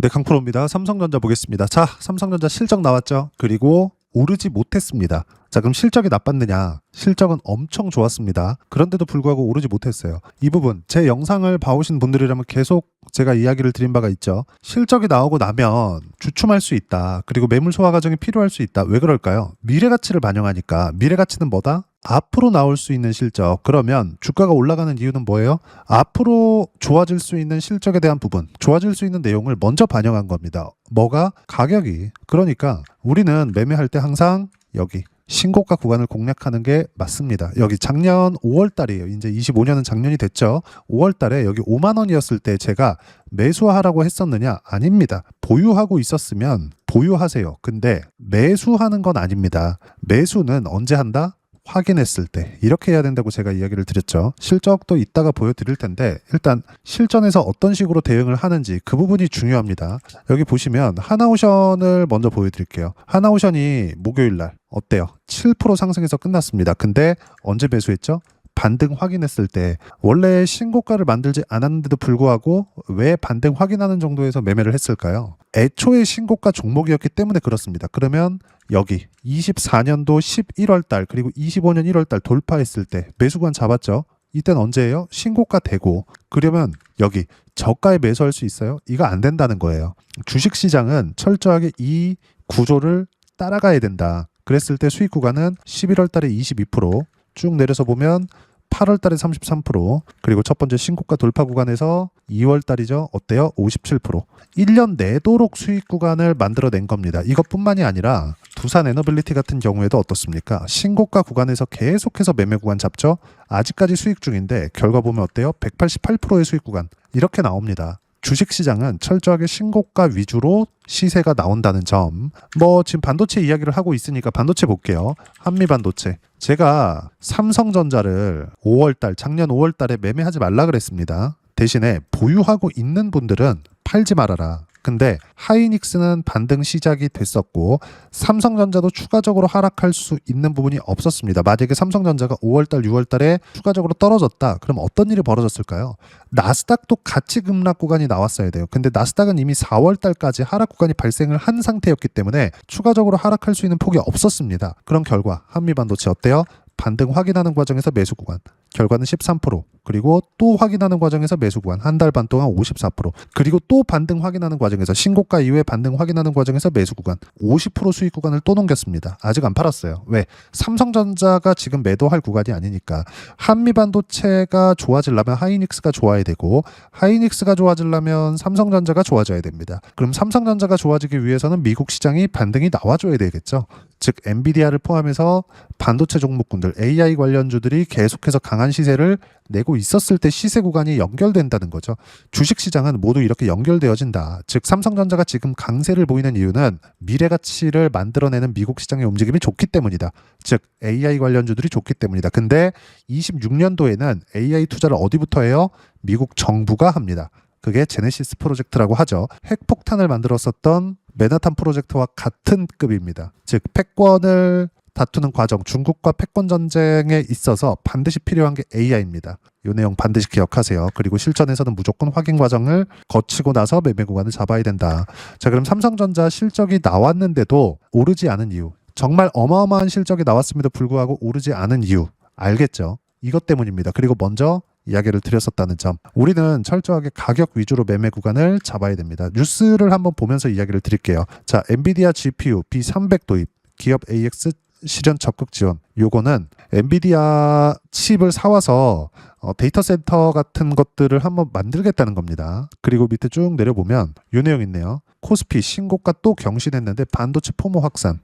네, 강프로입니다. 삼성전자 보겠습니다. 자, 삼성전자 실적 나왔죠? 그리고 오르지 못했습니다. 자, 그럼 실적이 나빴느냐? 실적은 엄청 좋았습니다. 그런데도 불구하고 오르지 못했어요. 이 부분 제 영상을 봐오신 분들이라면 계속 제가 이야기를 드린 바가 있죠. 실적이 나오고 나면 주춤할 수 있다. 그리고 매물 소화 과정이 필요할 수 있다. 왜 그럴까요? 미래 가치를 반영하니까. 미래 가치는 뭐다? 앞으로 나올 수 있는 실적. 그러면 주가가 올라가는 이유는 뭐예요? 앞으로 좋아질 수 있는 실적에 대한 부분, 좋아질 수 있는 내용을 먼저 반영한 겁니다. 뭐가? 가격이. 그러니까 우리는 매매할 때 항상 여기 신고가 구간을 공략하는 게 맞습니다. 여기 작년 5월 달이에요. 이제 25년은 작년이 됐죠. 5월 달에 여기 5만 원이었을 때 제가 매수하라고 했었느냐? 아닙니다. 보유하고 있었으면 보유하세요. 근데 매수하는 건 아닙니다. 매수는 언제 한다? 확인했을 때 이렇게 해야 된다고 제가 이야기를 드렸죠. 실적도 이따가 보여드릴 텐데 일단 실전에서 어떤 식으로 대응을 하는지 그 부분이 중요합니다. 여기 보시면 하나오션을 먼저 보여드릴게요. 하나오션이 목요일날 어때요? 7% 상승해서 끝났습니다. 근데 언제 매수했죠? 반등 확인했을 때 원래 신고가를 만들지 않았는데도 불구하고 왜 반등 확인하는 정도에서 매매를 했을까요? 애초에 신고가 종목이었기 때문에 그렇습니다. 그러면 여기 24년도 11월 달 그리고 25년 1월 달 돌파했을 때 매수관 잡았죠? 이때는 언제예요? 신고가 되고 그러면 여기 저가에 매수할 수 있어요? 이거 안 된다는 거예요. 주식시장은 철저하게 이 구조를 따라가야 된다. 그랬을 때 수익 구간은 11월 달에 22%, 쭉 내려서 보면 8월 달에 33%, 그리고 첫 번째 신고가 돌파 구간에서 2월 달이죠. 어때요? 57%. 1년 내도록 수익 구간을 만들어낸 겁니다. 이것뿐만이 아니라 두산 에너빌리티 같은 경우에도 어떻습니까? 신고가 구간에서 계속해서 매매 구간 잡죠. 아직까지 수익 중인데 결과 보면 어때요? 188%의 수익 구간. 이렇게 나옵니다. 주식시장은 철저하게 신고가 위주로 시세가 나온다는 점. 지금 반도체 이야기를 하고 있으니까 반도체 볼게요. 한미반도체. 제가 삼성전자를 작년 5월달에 매매하지 말라 그랬습니다. 대신에 보유하고 있는 분들은 팔지 말아라. 근데 하이닉스는 반등 시작이 됐었고 삼성전자도 추가적으로 하락할 수 있는 부분이 없었습니다. 만약에 삼성전자가 5월달, 6월달에 추가적으로 떨어졌다. 그럼 어떤 일이 벌어졌을까요? 나스닥도 같이 급락 구간이 나왔어야 돼요. 근데 나스닥은 이미 4월달까지 하락 구간이 발생을 한 상태였기 때문에 추가적으로 하락할 수 있는 폭이 없었습니다. 그런 결과 한미반도체 어때요? 반등 확인하는 과정에서 매수 구간. 결과는 13%. 그리고 또 확인하는 과정에서 매수 구간. 한 달 반 동안 54%. 그리고 또 반등 확인하는 과정에서 신고가 이후에 반등 확인하는 과정에서 매수 구간. 50% 수익 구간을 또 넘겼습니다. 아직 안 팔았어요. 왜? 삼성전자가 지금 매도할 구간이 아니니까. 한미반도체가 좋아지려면 하이닉스가 좋아야 되고 하이닉스가 좋아지려면 삼성전자가 좋아져야 됩니다. 그럼 삼성전자가 좋아지기 위해서는 미국 시장이 반등이 나와줘야 되겠죠. 즉 엔비디아를 포함해서 반도체 종목군들 AI 관련주들이 계속해서 강한 시세를 내고 있었을 때 시세 구간이 연결된다는 거죠. 주식시장은 모두 이렇게 연결되어진다. 즉 삼성전자가 지금 강세를 보이는 이유는 미래 가치를 만들어내는 미국 시장의 움직임이 좋기 때문이다. 즉 AI 관련주들이 좋기 때문이다. 근데 26년도에는 AI 투자를 어디부터 해요? 미국 정부가 합니다. 그게 제네시스 프로젝트라고 하죠. 핵폭탄을 만들었었던 맨하탄 프로젝트와 같은 급입니다. 즉 패권을 다투는 과정, 중국과 패권 전쟁에 있어서 반드시 필요한 게 AI입니다. 이 내용 반드시 기억하세요. 그리고 실전에서는 무조건 확인 과정을 거치고 나서 매매 구간을 잡아야 된다. 자, 그럼 삼성전자 실적이 나왔는데도 오르지 않은 이유. 정말 어마어마한 실적이 나왔음에도 불구하고 오르지 않은 이유. 알겠죠? 이것 때문입니다. 그리고 먼저 이야기를 드렸었다는 점. 우리는 철저하게 가격 위주로 매매 구간을 잡아야 됩니다. 뉴스를 한번 보면서 이야기를 드릴게요. 자, 엔비디아 GPU B300 도입, 기업 AX 실현 적극 지원. 요거는 엔비디아 칩을 사와서 데이터 센터 같은 것들을 한번 만들겠다는 겁니다. 그리고 밑에 쭉 내려보면 요 내용 있네요. 코스피 신고가 또 경신했는데 반도체 포모 확산.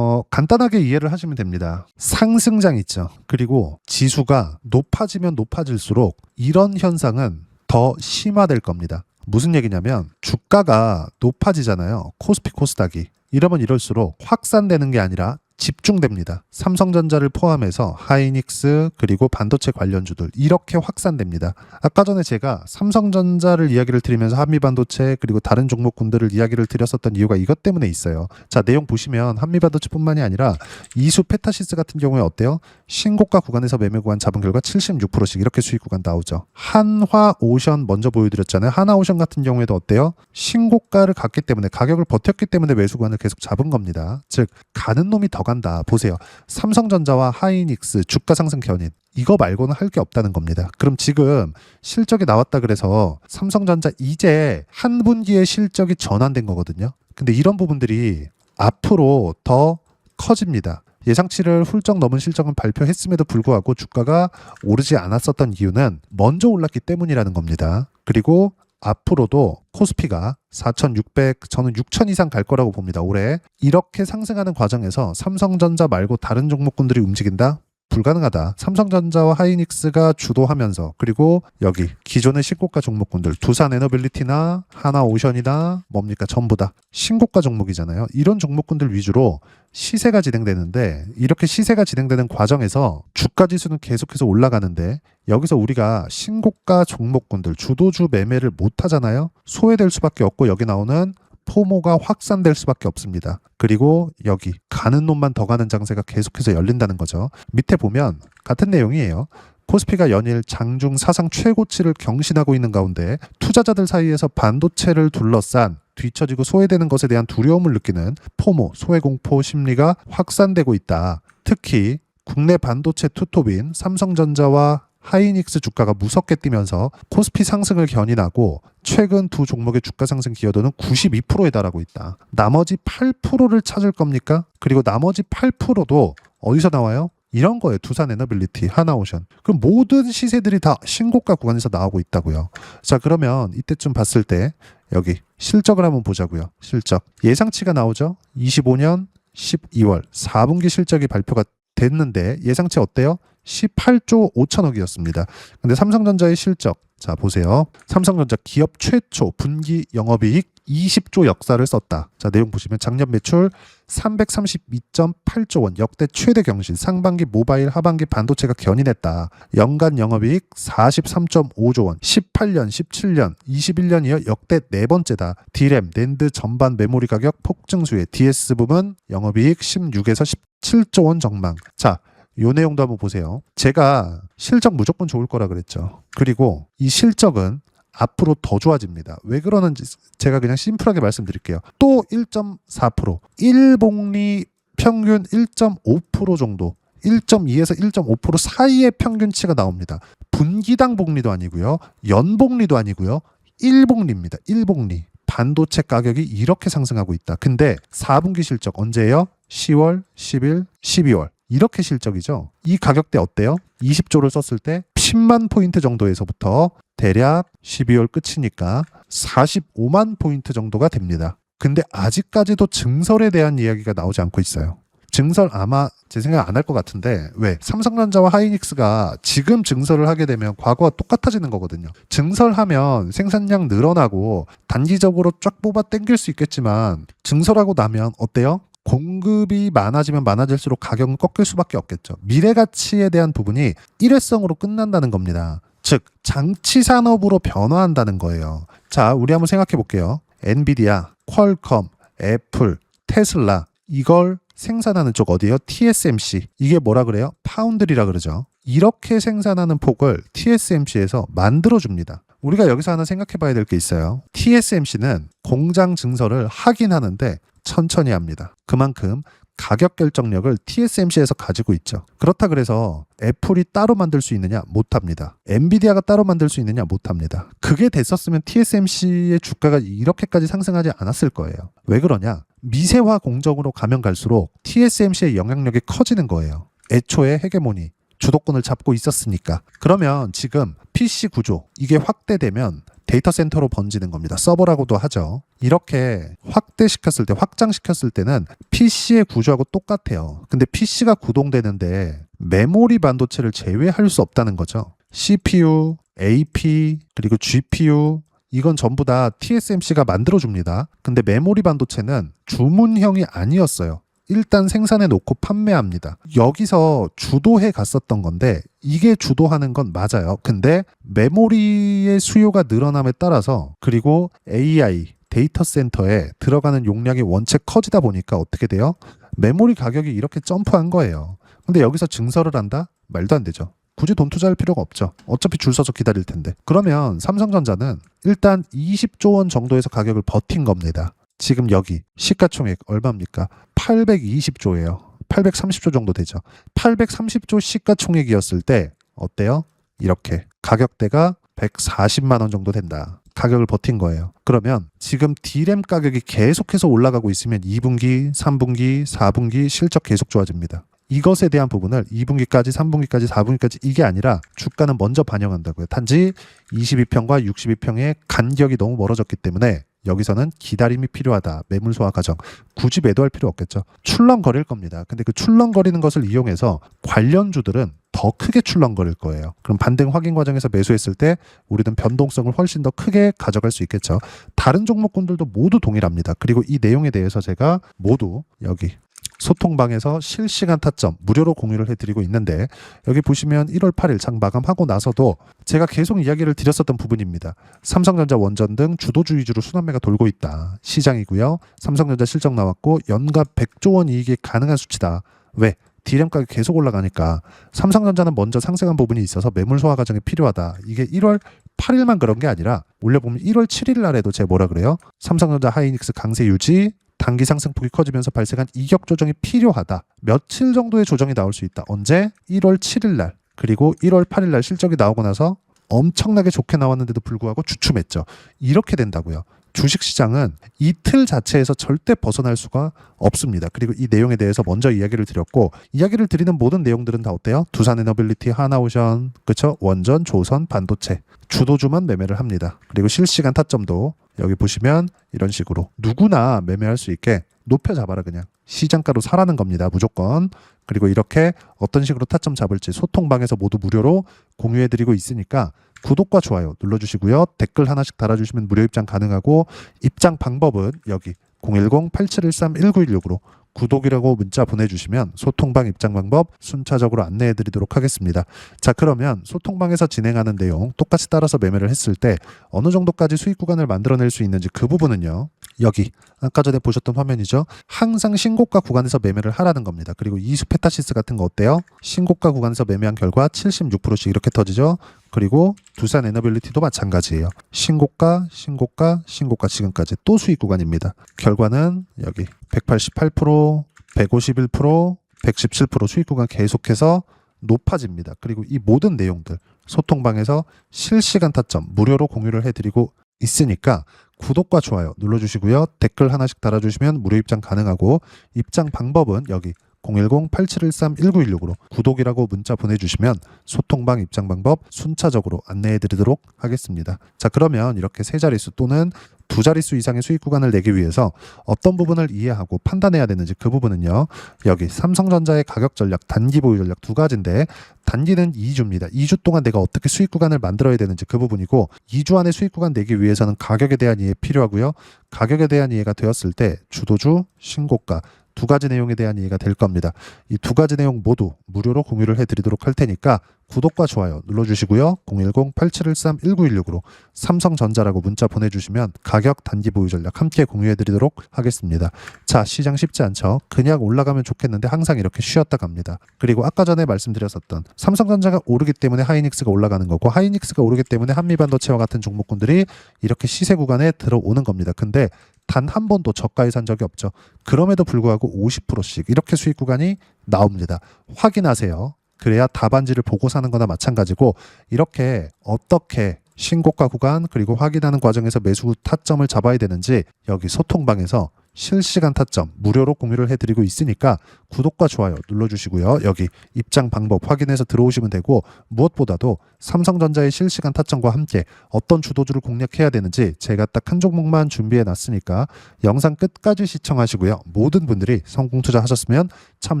간단하게 이해를 하시면 됩니다. 상승장 있죠. 그리고 지수가 높아지면 높아질수록 이런 현상은 더 심화될 겁니다. 무슨 얘기냐면 주가가 높아지잖아요. 코스피 코스닥이. 이러면 이럴수록 확산되는 게 아니라 집중됩니다. 삼성전자를 포함해서 하이닉스 그리고 반도체 관련주들 이렇게 확산됩니다. 아까 전에 제가 삼성전자를 이야기를 드리면서 한미반도체 그리고 다른 종목군들을 이야기를 드렸었던 이유가 이것 때문에 있어요. 자, 내용 보시면 한미반도체뿐만이 아니라 이수 페타시스 같은 경우에 어때요? 신고가 구간에서 매매 구간 잡은 결과 76%씩 이렇게 수익 구간 나오죠. 한화오션 먼저 보여드렸잖아요. 한화오션 같은 경우에도 어때요? 신고가를 갔기 때문에 가격을 버텼기 때문에 매수 구간을 계속 잡은 겁니다. 즉 가는 놈이 더 간다. 보세요. 삼성전자와 하이닉스 주가 상승 견인 이거 말고는 할 게 없다는 겁니다. 그럼 지금 실적이 나왔다 그래서 삼성전자 이제 한 분기의 실적이 전환된 거거든요. 근데 이런 부분들이 앞으로 더 커집니다. 예상치를 훌쩍 넘은 실적은 발표했음에도 불구하고 주가가 오르지 않았었던 이유는 먼저 올랐기 때문이라는 겁니다. 그리고 앞으로도 코스피가 4,600, 저는 6,000 이상 갈 거라고 봅니다. 올해. 이렇게 상승하는 과정에서 삼성전자 말고 다른 종목군들이 움직인다? 불가능하다. 삼성전자와 하이닉스가 주도하면서 그리고 여기 기존의 신고가 종목군들 두산에너빌리티나 하나오션이나 뭡니까 전부 다 신고가 종목이잖아요. 이런 종목군들 위주로 시세가 진행되는데 이렇게 시세가 진행되는 과정에서 주가 지수는 계속해서 올라가는데 여기서 우리가 신고가 종목군들 주도주 매매를 못 하잖아요. 소외될 수밖에 없고 여기 나오는 포모가 확산될 수밖에 없습니다. 그리고 여기 가는 놈만 더 가는 장세가 계속해서 열린다는 거죠. 밑에 보면 같은 내용이에요. 코스피가 연일 장중 사상 최고치를 경신하고 있는 가운데 투자자들 사이에서 반도체를 둘러싼 뒤처지고 소외되는 것에 대한 두려움을 느끼는 포모, 소외공포 심리가 확산되고 있다. 특히 국내 반도체 투톱인 삼성전자와 하이닉스 주가가 무섭게 뛰면서 코스피 상승을 견인하고 최근 두 종목의 주가 상승 기여도는 92%에 달하고 있다. 나머지 8%를 찾을 겁니까? 그리고 나머지 8%도 어디서 나와요? 이런 거예요. 두산에너빌리티, 하나오션. 그럼 모든 시세들이 다 신고가 구간에서 나오고 있다고요. 자, 그러면 이때쯤 봤을 때 여기 실적을 한번 보자고요. 실적. 예상치가 나오죠? 25년 12월 4분기 실적이 발표가 됐는데 예상치 어때요? 18조 5천억이었습니다. 근데 삼성전자의 실적 자 보세요. 삼성전자 기업 최초 분기 영업이익 20조 역사를 썼다. 자 내용 보시면 작년 매출 332.8조 원 역대 최대 경신 상반기 모바일 하반기 반도체가 견인했다. 연간 영업이익 43.5조 원 18년 17년 21년 이어 역대 네 번째다. D램 낸드 전반 메모리 가격 폭증 수혜 DS 부분 영업이익 16에서 17조 원 전망. 자 요 내용도 한번 보세요. 제가 실적 무조건 좋을 거라 그랬죠. 그리고 이 실적은 앞으로 더 좋아집니다. 왜 그러는지 제가 그냥 심플하게 말씀드릴게요. 또 1.4%, 1복리 평균 1.5% 정도, 1.2에서 1.5% 사이의 평균치가 나옵니다. 분기당 복리도 아니고요. 연복리도 아니고요. 1복리입니다. 1복리. 반도체 가격이 이렇게 상승하고 있다. 근데 4분기 실적 언제예요? 10월, 10일, 12월. 이렇게 실적이죠. 이 가격대 어때요? 20조를 썼을 때 10만 포인트 정도에서부터 대략 12월 끝이니까 45만 포인트 정도가 됩니다. 근데 아직까지도 증설에 대한 이야기가 나오지 않고 있어요. 증설 아마 제 생각 안 할 것 같은데 왜? 삼성전자와 하이닉스가 지금 증설을 하게 되면 과거와 똑같아지는 거거든요. 증설하면 생산량 늘어나고 단기적으로 쫙 뽑아 당길 수 있겠지만 증설하고 나면 어때요? 공급이 많아지면 많아질수록 가격은 꺾일 수밖에 없겠죠. 미래 가치에 대한 부분이 일회성으로 끝난다는 겁니다. 즉 장치 산업으로 변화한다는 거예요. 자, 우리 한번 생각해 볼게요. 엔비디아, 퀄컴, 애플, 테슬라 이걸 생산하는 쪽 어디예요? TSMC. 이게 뭐라 그래요? 파운드리라 그러죠. 이렇게 생산하는 폭을 TSMC에서 만들어줍니다. 우리가 여기서 하나 생각해 봐야 될 게 있어요. TSMC는 공장 증설을 하긴 하는데 천천히 합니다. 그만큼 가격 결정력을 TSMC에서 가지고 있죠. 그렇다 그래서 애플이 따로 만들 수 있느냐? 못합니다. 엔비디아가 따로 만들 수 있느냐? 못합니다. 그게 됐었으면 TSMC의 주가가 이렇게까지 상승하지 않았을 거예요. 왜 그러냐? 미세화 공정으로 가면 갈수록 TSMC의 영향력이 커지는 거예요. 애초에 헤게모니, 주도권을 잡고 있었으니까. 그러면 지금 PC 구조, 이게 확대되면 데이터 센터로 번지는 겁니다. 서버라고도 하죠. 이렇게 확대시켰을 때, 확장시켰을 때는 PC의 구조하고 똑같아요. 근데 PC가 구동되는데 메모리 반도체를 제외할 수 없다는 거죠. CPU, AP, 그리고 GPU 이건 전부 다 TSMC가 만들어줍니다. 근데 메모리 반도체는 주문형이 아니었어요. 일단 생산해 놓고 판매합니다. 여기서 주도해 갔었던 건데 이게 주도하는 건 맞아요. 근데 메모리의 수요가 늘어남에 따라서 그리고 AI 데이터 센터에 들어가는 용량이 원체 커지다 보니까 어떻게 돼요? 메모리 가격이 이렇게 점프한 거예요. 근데 여기서 증설을 한다? 말도 안 되죠. 굳이 돈 투자할 필요가 없죠. 어차피 줄 서서 기다릴 텐데. 그러면 삼성전자는 일단 20조 원 정도에서 가격을 버틴 겁니다. 지금 여기 시가총액 얼마입니까? 820조예요. 830조 정도 되죠. 830조 시가총액이었을 때 어때요? 이렇게 가격대가 140만 원 정도 된다. 가격을 버틴 거예요. 그러면 지금 D램 가격이 계속해서 올라가고 있으면 2분기, 3분기, 4분기 실적 계속 좋아집니다. 이것에 대한 부분을 2분기까지, 3분기까지, 4분기까지 이게 아니라 주가는 먼저 반영한다고요. 단지 22평과 62평의 간격이 너무 멀어졌기 때문에 여기서는 기다림이 필요하다. 매물 소화 과정. 굳이 매도할 필요 없겠죠. 출렁거릴 겁니다. 근데 그 출렁거리는 것을 이용해서 관련주들은 더 크게 출렁거릴 거예요. 그럼 반등 확인 과정에서 매수했을 때 우리는 변동성을 훨씬 더 크게 가져갈 수 있겠죠. 다른 종목군들도 모두 동일합니다. 그리고 이 내용에 대해서 제가 모두 여기 소통방에서 실시간 타점 무료로 공유를 해드리고 있는데 여기 보시면 1월 8일 장 마감하고 나서도 제가 계속 이야기를 드렸었던 부분입니다. 삼성전자 원전 등 주도주 위주로 순환매가 돌고 있다. 시장이고요. 삼성전자 실적 나왔고 연간 100조 원 이익이 가능한 수치다. 왜? D램 가격이 계속 올라가니까 삼성전자는 먼저 상승한 부분이 있어서 매물 소화 과정이 필요하다. 이게 1월 8일만 그런 게 아니라 올려보면 1월 7일 날에도 제가 뭐라 그래요? 삼성전자 하이닉스 강세 유지 단기 상승폭이 커지면서 발생한 이격 조정이 필요하다. 며칠 정도의 조정이 나올 수 있다. 언제? 1월 7일 날 그리고 1월 8일 날 실적이 나오고 나서 엄청나게 좋게 나왔는데도 불구하고 주춤했죠. 이렇게 된다고요. 주식시장은 이 틀 자체에서 절대 벗어날 수가 없습니다. 그리고 이 내용에 대해서 먼저 이야기를 드렸고 이야기를 드리는 모든 내용들은 다 어때요? 두산에너빌리티, 하나오션, 그쵸? 원전, 조선, 반도체 주도주만 매매를 합니다. 그리고 실시간 타점도 여기 보시면 이런 식으로 누구나 매매할 수 있게 높여잡아라 그냥. 시장가로 사라는 겁니다. 무조건. 그리고 이렇게 어떤 식으로 타점 잡을지 소통방에서 모두 무료로 공유해드리고 있으니까 구독과 좋아요 눌러주시고요. 댓글 하나씩 달아주시면 무료 입장 가능하고 입장 방법은 여기 010-8713-1916으로 구독이라고 문자 보내주시면 소통방 입장 방법 순차적으로 안내해드리도록 하겠습니다. 자, 그러면 소통방에서 진행하는 내용 똑같이 따라서 매매를 했을 때 어느 정도까지 수익 구간을 만들어낼 수 있는지 그 부분은요. 여기 아까 전에 보셨던 화면이죠. 항상 신고가 구간에서 매매를 하라는 겁니다. 그리고 이수페타시스 같은 거 어때요? 신고가 구간에서 매매한 결과 76%씩 이렇게 터지죠. 그리고 두산 에너빌리티도 마찬가지예요. 신고가, 신고가, 신고가 지금까지 또 수익 구간입니다. 결과는 여기 188%, 151%, 117% 수익 구간 계속해서 높아집니다. 그리고 이 모든 내용들 소통방에서 실시간 타점 무료로 공유를 해드리고 있으니까 구독과 좋아요 눌러주시고요. 댓글 하나씩 달아주시면 무료 입장 가능하고 입장 방법은 여기 010-8713-1916으로 구독이라고 문자 보내주시면 소통방 입장 방법 순차적으로 안내해드리도록 하겠습니다. 자, 그러면 이렇게 세 자릿수 또는 두 자릿수 이상의 수익 구간을 내기 위해서 어떤 부분을 이해하고 판단해야 되는지 그 부분은요. 여기 삼성전자의 가격 전략, 단기 보유 전략 두 가지인데 단기는 2주입니다. 2주 동안 내가 어떻게 수익 구간을 만들어야 되는지 그 부분이고 2주 안에 수익 구간 내기 위해서는 가격에 대한 이해 필요하고요. 가격에 대한 이해가 되었을 때 주도주, 신고가 두 가지 내용에 대한 이해가 될 겁니다. 이 두 가지 내용 모두 무료로 공유를 해드리도록 할 테니까 구독과 좋아요 눌러주시고요. 010-8713-1916으로 삼성전자라고 문자 보내주시면 가격 단기 보유 전략 함께 공유해드리도록 하겠습니다. 자, 시장 쉽지 않죠. 그냥 올라가면 좋겠는데 항상 이렇게 쉬었다 갑니다. 그리고 아까 전에 말씀드렸었던 삼성전자가 오르기 때문에 하이닉스가 올라가는 거고 하이닉스가 오르기 때문에 한미반도체와 같은 종목군들이 이렇게 시세 구간에 들어오는 겁니다. 근데 단 한 번도 저가에 산 적이 없죠. 그럼에도 불구하고 50%씩 이렇게 수익 구간이 나옵니다. 확인하세요. 그래야 답안지를 보고 사는 거나 마찬가지고 이렇게 어떻게 신고가 구간 그리고 확인하는 과정에서 매수 타점을 잡아야 되는지 여기 소통방에서 실시간 타점 무료로 공유를 해드리고 있으니까 구독과 좋아요 눌러주시고요. 여기 입장 방법 확인해서 들어오시면 되고 무엇보다도 삼성전자의 실시간 타점과 함께 어떤 주도주를 공략해야 되는지 제가 딱 한 종목만 준비해 놨으니까 영상 끝까지 시청하시고요. 모든 분들이 성공 투자하셨으면 참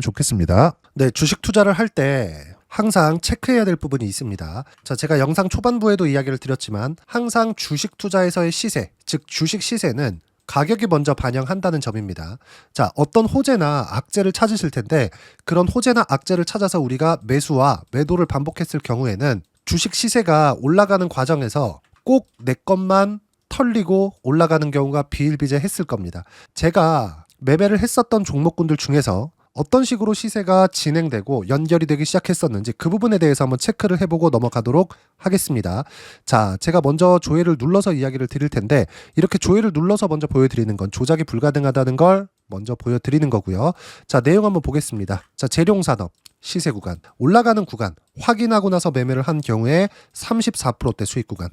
좋겠습니다. 네, 주식 투자를 할 때 항상 체크해야 될 부분이 있습니다. 자, 제가 영상 초반부에도 이야기를 드렸지만 항상 주식 투자에서의 시세, 즉 주식 시세는 가격이 먼저 반영한다는 점입니다. 자, 어떤 호재나 악재를 찾으실 텐데 그런 호재나 악재를 찾아서 우리가 매수와 매도를 반복했을 경우에는 주식 시세가 올라가는 과정에서 꼭 내 것만 털리고 올라가는 경우가 비일비재했을 겁니다. 제가 매매를 했었던 종목군들 중에서 어떤 식으로 시세가 진행되고 연결이 되기 시작했었는지 그 부분에 대해서 한번 체크를 해보고 넘어가도록 하겠습니다. 자, 제가 먼저 조회를 눌러서 이야기를 드릴 텐데 이렇게 조회를 눌러서 먼저 보여드리는 건 조작이 불가능하다는 걸 먼저 보여드리는 거고요. 자, 내용 한번 보겠습니다. 자, 재룡산업 시세 구간, 올라가는 구간 확인하고 나서 매매를 한 경우에 34%대 수익 구간.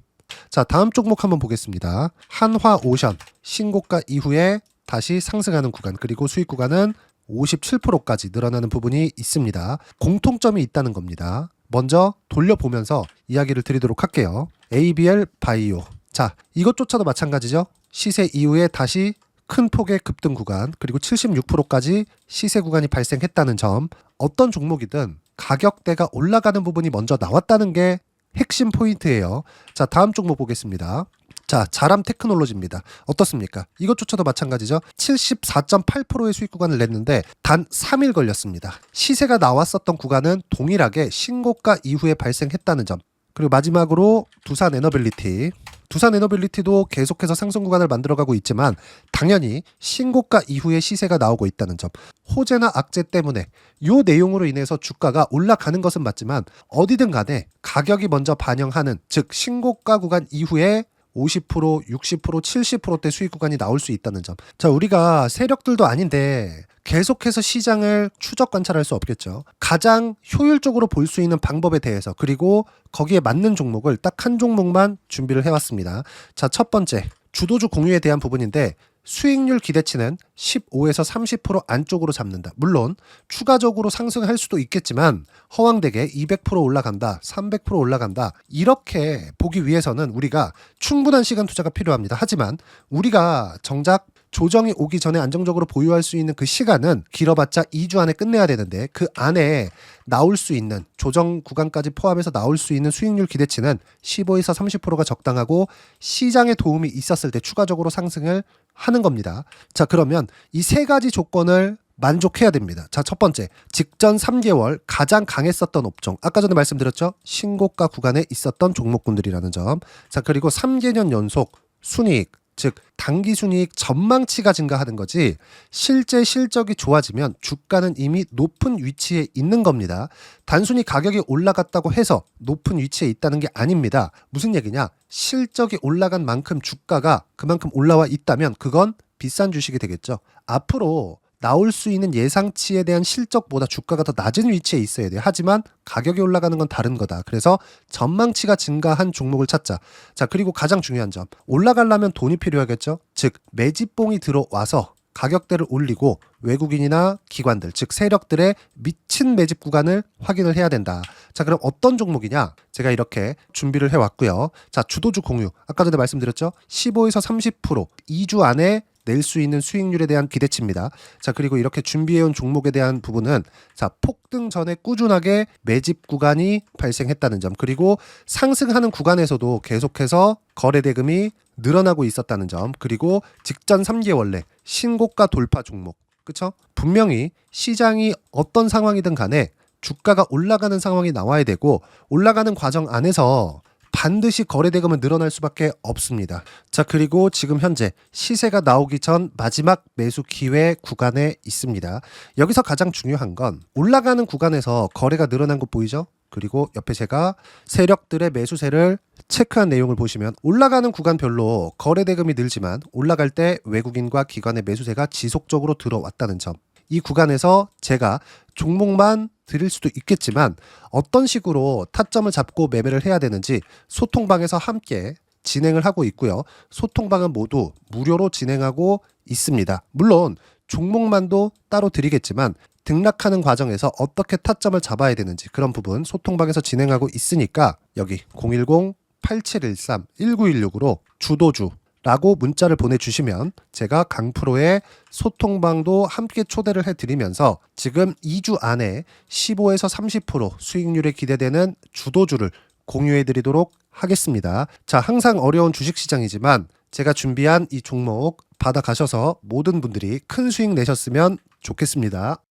자, 다음 종목 한번 보겠습니다. 한화오션 신고가 이후에 다시 상승하는 구간, 그리고 수익 구간은 57%까지 늘어나는 부분이 있습니다. 공통점이 있다는 겁니다. 먼저 돌려보면서 이야기를 드리도록 할게요. ABL 바이오. 자, 이것조차도 마찬가지죠. 시세 이후에 다시 큰 폭의 급등 구간, 그리고 76%까지 시세 구간이 발생했다는 점. 어떤 종목이든 가격대가 올라가는 부분이 먼저 나왔다는 게 핵심 포인트예요. 자, 다음 종목 보겠습니다. 자, 자람 테크놀로지입니다. 어떻습니까? 이것조차도 마찬가지죠. 74.8%의 수익 구간을 냈는데 단 3일 걸렸습니다. 시세가 나왔었던 구간은 동일하게 신고가 이후에 발생했다는 점. 그리고 마지막으로 두산 에너빌리티. 두산 에너빌리티도 계속해서 상승 구간을 만들어가고 있지만 당연히 신고가 이후에 시세가 나오고 있다는 점. 호재나 악재 때문에 이 내용으로 인해서 주가가 올라가는 것은 맞지만 어디든 간에 가격이 먼저 반영하는, 즉 신고가 구간 이후에 50%, 60%, 70%대 수익 구간이 나올 수 있다는 점. 자, 우리가 세력들도 아닌데 계속해서 시장을 추적 관찰할 수 없겠죠. 가장 효율적으로 볼 수 있는 방법에 대해서, 그리고 거기에 맞는 종목을 딱 한 종목만 준비를 해왔습니다. 자, 첫 번째 주도주 공유에 대한 부분인데 수익률 기대치는 15에서 30% 안쪽으로 잡는다. 물론 추가적으로 상승할 수도 있겠지만 허황되게 200% 올라간다, 300% 올라간다, 이렇게 보기 위해서는 우리가 충분한 시간 투자가 필요합니다. 하지만 우리가 정작 조정이 오기 전에 안정적으로 보유할 수 있는 그 시간은 길어봤자 2주 안에 끝내야 되는데 그 안에 나올 수 있는, 조정 구간까지 포함해서 나올 수 있는 수익률 기대치는 15에서 30%가 적당하고 시장에 도움이 있었을 때 추가적으로 상승을 하는 겁니다. 자, 그러면 이 세 가지 조건을 만족해야 됩니다. 자, 첫 번째, 직전 3개월 가장 강했었던 업종. 아까 전에 말씀드렸죠? 신고가 구간에 있었던 종목군들이라는 점. 자, 그리고 3개년 연속 순이익, 즉 단기 순이익 전망치가 증가하는 거지 실제 실적이 좋아지면 주가는 이미 높은 위치에 있는 겁니다. 단순히 가격이 올라갔다고 해서 높은 위치에 있다는 게 아닙니다. 무슨 얘기냐? 실적이 올라간 만큼 주가가 그만큼 올라와 있다면 그건 비싼 주식이 되겠죠. 앞으로 나올 수 있는 예상치에 대한 실적보다 주가가 더 낮은 위치에 있어야 돼요. 하지만 가격이 올라가는 건 다른 거다. 그래서 전망치가 증가한 종목을 찾자. 자, 그리고 가장 중요한 점. 올라가려면 돈이 필요하겠죠. 즉 매집봉이 들어와서 가격대를 올리고 외국인이나 기관들, 즉 세력들의 미친 매집 구간을 확인을 해야 된다. 자, 그럼 어떤 종목이냐? 제가 이렇게 준비를 해왔고요. 자, 주도주 공유. 아까 전에 말씀드렸죠. 15에서 30% 2주 안에 낼 수 있는 수익률에 대한 기대치입니다. 자, 그리고 이렇게 준비해온 종목에 대한 부분은 자, 폭등 전에 꾸준하게 매집 구간이 발생했다는 점, 그리고 상승하는 구간에서도 계속해서 거래 대금이 늘어나고 있었다는 점, 그리고 직전 3개월 내 신고가 돌파 종목. 그쵸? 분명히 시장이 어떤 상황이든 간에 주가가 올라가는 상황이 나와야 되고 올라가는 과정 안에서 반드시 거래대금은 늘어날 수밖에 없습니다. 자, 그리고 지금 현재 시세가 나오기 전 마지막 매수 기회 구간에 있습니다. 여기서 가장 중요한 건 올라가는 구간에서 거래가 늘어난 거 보이죠? 그리고 옆에 제가 세력들의 매수세를 체크한 내용을 보시면 올라가는 구간별로 거래대금이 늘지만 올라갈 때 외국인과 기관의 매수세가 지속적으로 들어왔다는 점. 이 구간에서 제가 종목만 드릴 수도 있겠지만 어떤 식으로 타점을 잡고 매매를 해야 되는지 소통방에서 함께 진행을 하고 있고요. 소통방은 모두 무료로 진행하고 있습니다. 물론 종목만도 따로 드리겠지만 등락하는 과정에서 어떻게 타점을 잡아야 되는지 그런 부분 소통방에서 진행하고 있으니까 여기 010-8713-1916으로 주도주 라고 문자를 보내주시면 제가 강프로의 소통방도 함께 초대를 해드리면서 지금 2주 안에 15에서 30% 수익률에 기대되는 주도주를 공유해드리도록 하겠습니다. 자, 항상 어려운 주식시장이지만 제가 준비한 이 종목 받아가셔서 모든 분들이 큰 수익 내셨으면 좋겠습니다.